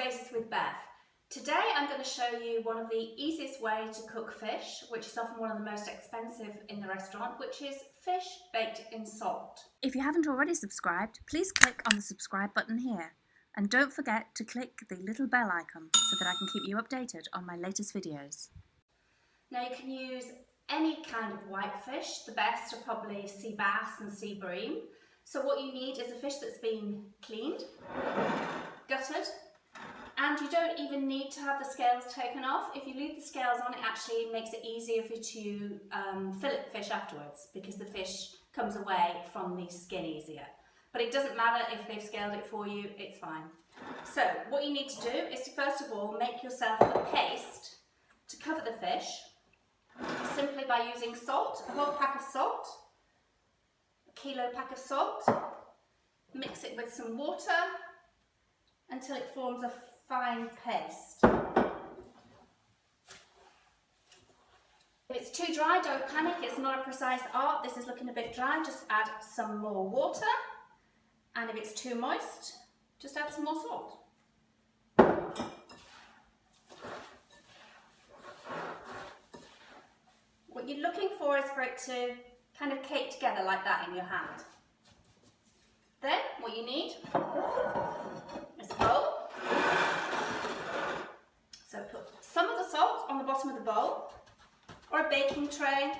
Basics with Bev. Today I'm going to show you one of the easiest ways to cook fish, which is often one of the most expensive in the restaurant, which is fish baked in salt. If you haven't already subscribed, please click on the subscribe button here. And don't forget to click the little bell icon so that I can keep you updated on my latest videos. Now you can use any kind of white fish. The best are probably sea bass and sea bream. So what you need is a fish that's been cleaned, gutted, and you don't even need to have the scales taken off. If you leave the scales on, it actually makes it easier for you to fillet the fish afterwards, because the fish comes away from the skin easier. But it doesn't matter if they've scaled it for you, it's fine. So what you need to do is to first of all make yourself a paste to cover the fish, simply by using salt, a whole pack of salt, a kilo pack of salt, mix it with some water until it forms a fine paste. If it's too dry, don't panic, it's not a precise art. This is looking a bit dry, just add some more water. And if it's too moist, just add some more salt. What you're looking for is for it to kind of cake together like that in your hand. Then what you need is a bowl. So put some of the salt on the bottom of the bowl, or a baking tray.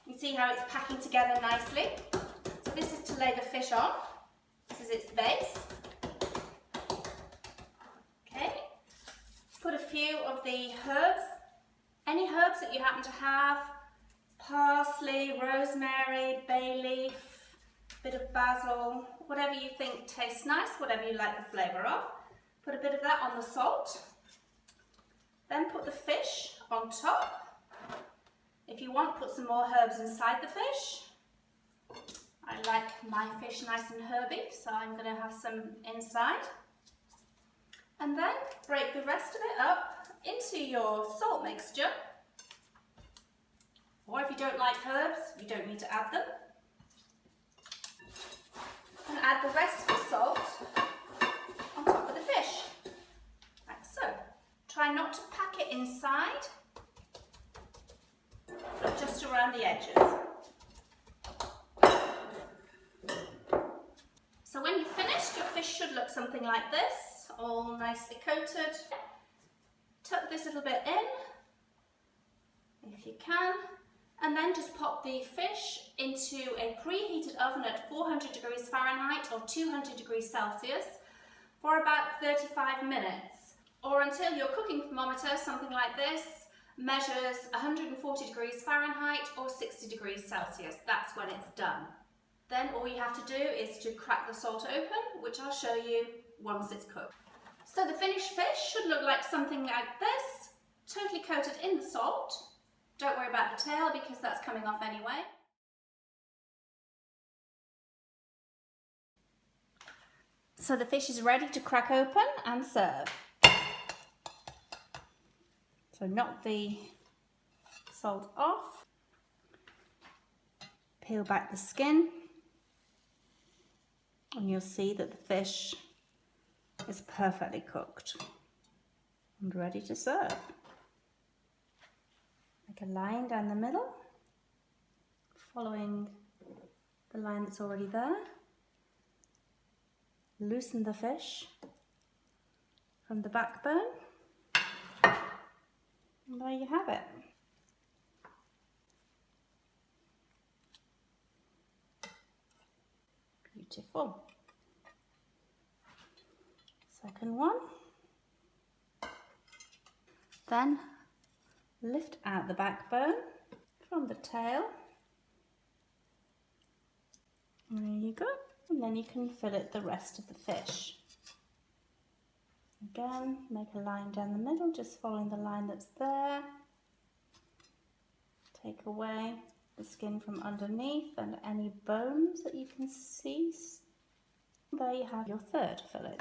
You see how it's packing together nicely. So this is to lay the fish on. This is its base. Okay. Put a few of the herbs, any herbs that you happen to have, parsley, rosemary, bay leaf, bit of basil, whatever you think tastes nice, whatever you like the flavour of. Put a bit of that on the salt. Then put the fish on top. If you want, put some more herbs inside the fish. I like my fish nice and herby, so I'm going to have some inside. And then break the rest of it up into your salt mixture. Or if you don't like herbs, you don't need to add them. And add the rest of the salt on top of the fish, like so. Try not to pack it inside, but just around the edges. So when you're finished, your fish should look something like this, all nicely coated. Tuck this little bit in, if you can, and then just pop the fish into a preheated oven at 400 degrees Fahrenheit or 200 degrees Celsius for about 35 minutes, or until your cooking thermometer, something like this, measures 140 degrees Fahrenheit or 60 degrees Celsius. That's when it's done. Then all you have to do is to crack the salt open, which I'll show you once it's cooked. So the finished fish should look like something like this, totally coated in the salt. Don't worry about the tail because that's coming off anyway. So the fish is ready to crack open and serve. So knock the salt off, peel back the skin, and you'll see that the fish is perfectly cooked and ready to serve. Make a line down the middle, following the line that's already there. Loosen the fish from the backbone, and there you have it. Beautiful. Second one. Then lift out the backbone from the tail. And there you go. And then you can fillet the rest of the fish. Again, make a line down the middle, just following the line that's there. Take away the skin from underneath and any bones that you can see. There you have your third fillet.